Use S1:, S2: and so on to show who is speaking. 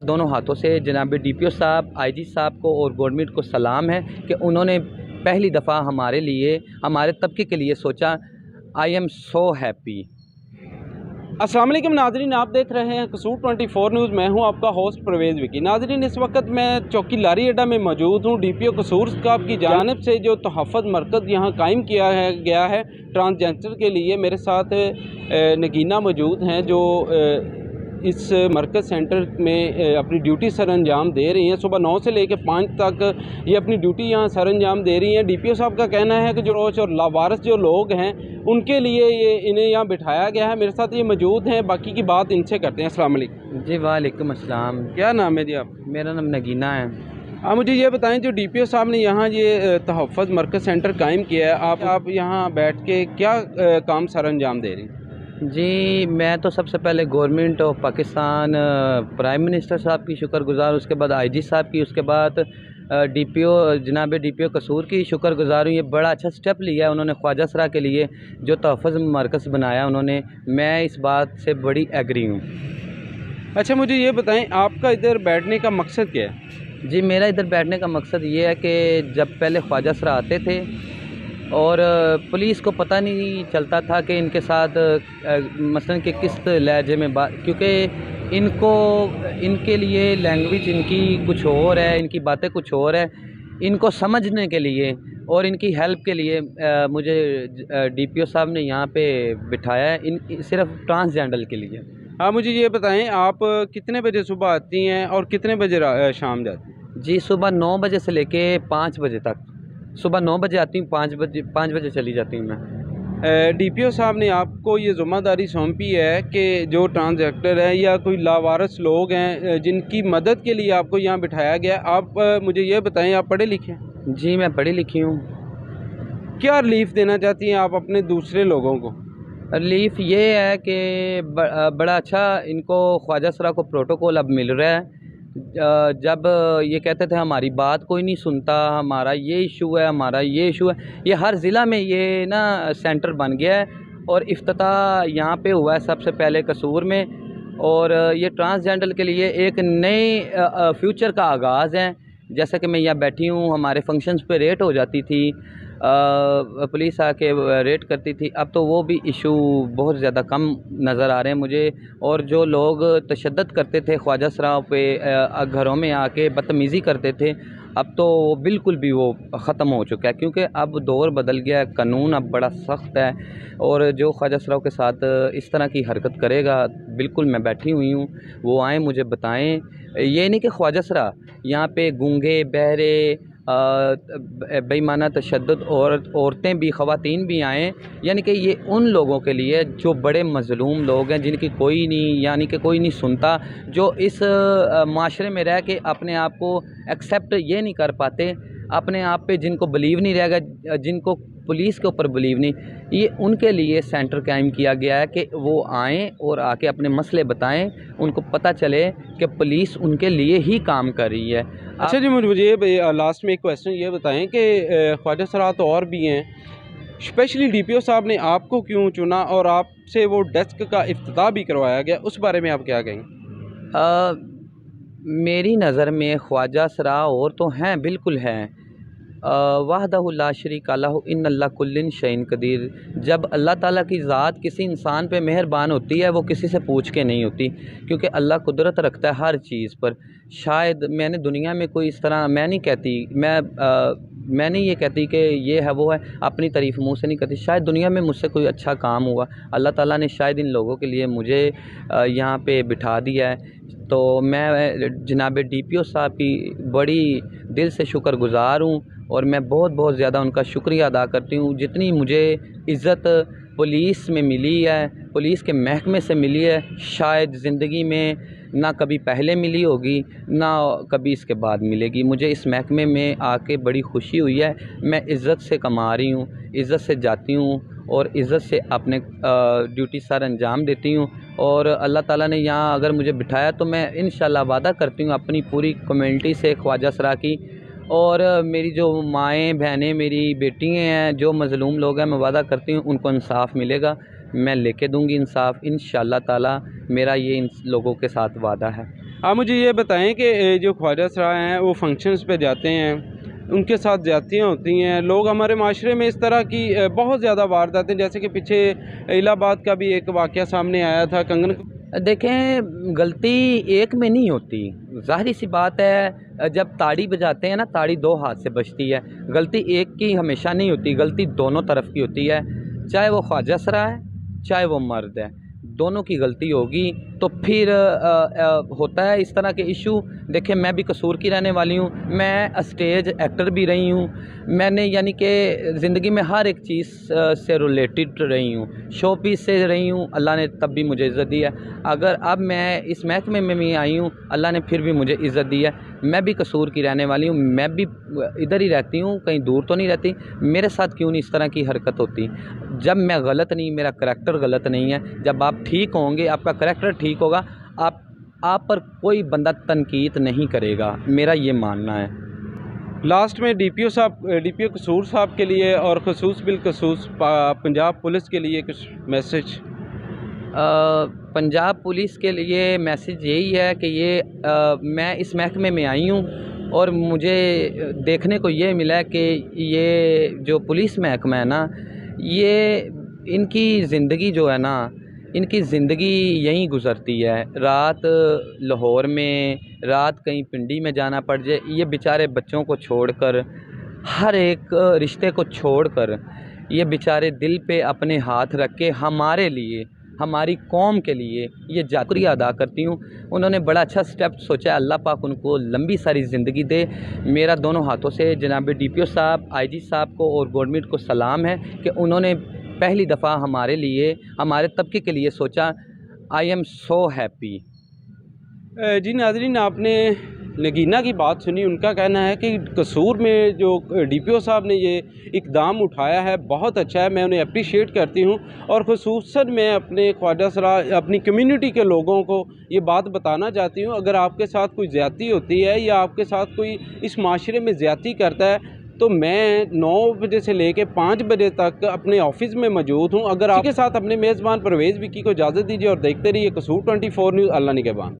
S1: दोनों हाथों से जनाब डीपीओ साहब, आईजी साहब को और गवर्नमेंट को सलाम है कि उन्होंने पहली दफ़ा हमारे लिए, हमारे तबके के लिए सोचा। I am so happy.
S2: अस्सलाम वालेकुम नाजरीन, आप देख रहे हैं कसूर 24 न्यूज़। मैं हूं आपका होस्ट परवेज़ विकी। नाजरीन, इस वक्त मैं चौकी लारी अड्डा में मौजूद हूं। डीपीओ कसूर साहब की जानिब से जो तहफ़्फ़ुज़ मरकज़ यहां कायम किया गया है ट्रांसजेंडर के लिए। मेरे साथ नगीना मौजूद हैं जो इस मरकज़ सेंटर में अपनी ड्यूटी सर अंजाम दे रही हैं। सुबह 9 से लेकर 5 तक ये अपनी ड्यूटी यहाँ सर अंजाम दे रही हैं। डीपीओ साहब का कहना है कि जो रोच और लावारिस जो लोग हैं उनके लिए ये इन्हें यहाँ बिठाया गया है। मेरे साथ ये मौजूद हैं, बाकी की बात इनसे करते हैं। अस्सलाम वालेकुम।
S1: जी वालेकुम अस्सलाम।
S2: क्या नाम है जी आप?
S1: मेरा नाम नगीना है।
S2: आप मुझे ये बताएं, जो डीपीओ साहब ने यहाँ ये तहफ़्फ़ुज़ मरकज़ सेंटर कायम किया है, आप यहाँ बैठ के क्या काम सर अंजाम दे रही हैं?
S1: जी, मैं तो सबसे पहले government of Pakistan, prime minister साहब की शुक्रगुज़ार, उसके बाद आईजी साहब की, उसके बाद डीपीओ जनाब डीपीओ कसूर की शुक्रगुज़ार हूँ। ये बड़ा अच्छा स्टेप लिया है उन्होंने ख्वाजा सरा के लिए, जो तहफ़्फ़ुज़ मरकज़ बनाया उन्होंने। मैं इस बात से बड़ी एग्री हूँ।
S2: अच्छा, मुझे ये बताएं, आपका इधर बैठने का मकसद क्या है?
S1: जी, मेरा इधर बैठने का मकसद ये है कि जब पहले ख्वाजा सरा आते थे और पुलिस को पता नहीं चलता था कि इनके साथ मसलन कि किस लहजे में बात, क्योंकि इनको, इनके लिए लैंग्वेज इनकी कुछ और है, इनकी बातें कुछ और है। इनको समझने के लिए और इनकी हेल्प के लिए मुझे डीपीओ साहब ने यहाँ पे बिठाया है, इन सिर्फ ट्रांसजेंडर के लिए।
S2: आप मुझे ये बताएं, आप कितने बजे सुबह आती हैं और कितने बजे शाम जाती हैं?
S1: जी, सुबह 9 बजे से लेके 5 बजे तक। सुबह 9 बजे आती हूँ, 5 बजे चली जाती हूँ मैं।
S2: डीपीओ साहब ने आपको ये ज़िम्मेदारी सौंपी है कि जो ट्रांसजेंडर है या कोई लावारिस लोग हैं जिनकी मदद के लिए आपको यहाँ बिठाया गया। आप मुझे ये बताएं, आप पढ़े लिखे हैं?
S1: जी, मैं पढ़ी लिखी हूँ।
S2: क्या रिलीफ देना चाहती हैं आप अपने दूसरे लोगों को?
S1: रिलीफ ये है कि बड़ा अच्छा इनको ख्वाजा सरा को प्रोटोकॉल अब मिल रहा है। जब ये कहते थे हमारी बात कोई नहीं सुनता, हमारा ये इशू है, हमारा ये इशू है, ये हर ज़िला में ये ना सेंटर बन गया है और इफ्तिताह यहाँ पे हुआ है सबसे पहले कसूर में। और ये ट्रांसजेंडर के लिए एक नए फ्यूचर का आगाज़ है। जैसा कि मैं यहाँ बैठी हूँ, हमारे फंक्शंस पे रेट हो जाती थी, पुलिस आके रेड करती थी। अब तो वो भी इशू बहुत ज़्यादा कम नज़र आ रहे हैं मुझे। और जो लोग तशद्दुद करते थे ख्वाजा सराओं पे, घरों में आके बदतमीज़ी करते थे, अब तो बिल्कुल भी वो ख़त्म हो चुका है, क्योंकि अब दौर बदल गया है, कानून अब बड़ा सख्त है। और जो ख्वाजा सराओं के साथ इस तरह की हरकत करेगा, बिल्कुल मैं बैठी हुई हूँ, वो आएँ मुझे बताएँ। ये नहीं कि ख्वाजा सरा, यहाँ पे गूंगे बहरे बेईमाना तशद्दुद और औरतें भी, ख़वातीन भी आएँ। यानी कि ये उन लोगों के लिए जो बड़े मज़लूम लोग हैं, जिनकी कोई नहीं, यानी कि कोई नहीं सुनता, जो इस माशरे में रह के अपने आप को एक्सेप्ट ये नहीं कर पाते, अपने आप पे जिनको बिलीव नहीं रहेगा, जिनको पुलिस के ऊपर बिलीव नहीं, ये उनके लिए सेंटर कायम किया गया है कि वो आएँ और आके अपने मसले बताएँ, उनको पता चले कि पुलिस उनके लिए ही काम कर रही है।
S2: अच्छा जी, मुझे ये लास्ट में एक क्वेश्चन ये बताएं कि ख्वाजा सरा तो और भी हैं, स्पेशली डीपीओ साहब ने आपको क्यों चुना और आपसे वो डेस्क का इफ्तिताह भी करवाया गया, उस बारे में आप क्या कहेंगे?
S1: मेरी नज़र में ख्वाजा सरा और तो हैं, बिल्कुल हैं। वहदहु ला शरीका लहु इन्नल्लाह कुल्लिन शैइन कदीर। जब अल्लाह ताला की ज़ात किसी इंसान पे मेहरबान होती है, वो किसी से पूछ के नहीं होती, क्योंकि अल्लाह कुदरत रखता है हर चीज़ पर। शायद मैंने दुनिया में कोई इस तरह, मैं नहीं कहती, मैं नहीं ये कहती कि ये है वो है, अपनी तारीफ़ मुँह से नहीं करती। शायद दुनिया में मुझसे कोई अच्छा काम हुआ, अल्लाह ताला ने शायद इन लोगों के लिए मुझे यहाँ पे बिठा दिया है। तो मैं जनाब डीपीओ साहब की बड़ी दिल से शुक्रगुज़ार हूँ और मैं बहुत बहुत ज़्यादा उनका शुक्रिया अदा करती हूँ। जितनी मुझे इज़्ज़त पुलिस में मिली है, पुलिस के महकमे से मिली है, शायद ज़िंदगी में ना कभी पहले मिली होगी, ना कभी इसके बाद मिलेगी। मुझे इस महकमे में आके बड़ी खुशी हुई है। मैं इज़्ज़त से कमा रही हूँ, इज़्ज़त से जाती हूँ और इज़्ज़त से अपने ड्यूटी सर अंजाम देती हूँ। और अल्लाह ताला ने यहाँ अगर मुझे बिठाया तो मैं इंशाल्लाह वादा करती हूँ अपनी पूरी कम्युनिटी से, ख्वाजा सरा की और मेरी जो माएँ बहनें, मेरी बेटियाँ हैं, जो मज़लूम लोग हैं, मैं वादा करती हूँ उनको इंसाफ़ मिलेगा। मैं लेके दूँगी इंसाफ़ इंशाअल्लाह ताला, मेरा ये इन लोगों के साथ वादा है।
S2: आप मुझे ये बताएं कि जो ख्वाजा सरा हैं वो फंक्शंस पे जाते हैं, उनके साथ ज़्यादतियाँ होती हैं, लोग हमारे माशरे में इस तरह की बहुत ज़्यादा वारदातें, जैसे कि पीछे इलाहाबाद का भी एक वाक़या सामने आया था कंगन।
S1: देखें, गलती एक में नहीं होती। ज़ाहिर सी बात है, जब ताड़ी बजाते हैं ना, ताड़ी दो हाथ से बजती है। गलती एक की हमेशा नहीं होती, गलती दोनों तरफ की होती है। चाहे वो ख्वाजा सरा है, चाहे वो मर्द है, दोनों की गलती होगी। तो फिर होता है इस तरह के इशू। देखिए, मैं भी कसूर की रहने वाली हूँ, मैं स्टेज एक्टर भी रही हूँ, मैंने यानी कि ज़िंदगी में हर एक चीज़ से रिलेटेड रही हूँ, शो पीस से रही हूँ, अल्लाह ने तब भी मुझे इज़्ज़त दी है। अगर अब मैं इस महकमे में भी आई हूँ, अल्लाह ने फिर भी मुझे इज़्ज़त दी है। मैं भी कसूर की रहने वाली हूँ, मैं भी इधर ही रहती हूँ, कहीं दूर तो नहीं रहती। मेरे साथ क्यों नहीं इस तरह की हरकत होती? जब मैं गलत नहीं, मेरा करैक्टर गलत नहीं है, जब आप ठीक होंगे, आपका करैक्टर ठीक होगा, आप पर कोई बंदा तनकीद नहीं करेगा, मेरा ये मानना है।
S2: लास्ट में डीपीओ कसूर साहब के लिए और खसूस बिलखसूस पंजाब पुलिस के लिए कुछ मैसेज?
S1: पंजाब पुलिस के लिए मैसेज यही है कि मैं इस महकमे में आई हूँ और मुझे देखने को ये मिला है कि ये जो पुलिस महकमा है ना, ये इनकी ज़िंदगी जो है ना, इनकी ज़िंदगी यहीं गुज़रती है। रात लाहौर में, रात कहीं पिंडी में जाना पड़ जाए, ये बेचारे बच्चों को छोड़कर, हर एक रिश्ते को छोड़कर, ये बेचारे दिल पे अपने हाथ रख के हमारे लिए, हमारी कौम के लिए ये शुक्रिया अदा करती हूँ। उन्होंने बड़ा अच्छा स्टेप सोचा है, अल्लाह पाक उनको लंबी सारी ज़िंदगी दे। मेरा दोनों हाथों से जनाब डीपीओ साहब, आईजी साहब को और गवर्नमेंट को सलाम है कि उन्होंने पहली दफ़ा हमारे लिए, हमारे तबके के लिए सोचा। I am so happy.
S2: जी नाज़रीन, आपने नगीना की बात सुनी। उनका कहना है कि कसूर में जो डीपीओ साहब ने ये इक़दाम उठाया है बहुत अच्छा है, मैं उन्हें अप्रिशिएट करती हूँ। और ख़ुसूसन मैं अपने ख्वाजा सरा, अपनी कम्युनिटी के लोगों को ये बात बताना चाहती हूँ, अगर आपके साथ कोई ज़्यादती होती है या आपके साथ कोई इस माशरे में ज़्यादती करता है, तो मैं 9 बजे से लेके 5 बजे तक अपने ऑफिस में मौजूद हूँ। अगर आपके साथ अपने मेज़बान परवेज़ विकी को इजाज़त दीजिए और देखते रहिए कसूर 24 न्यूज़। अल्लाह निगहबान।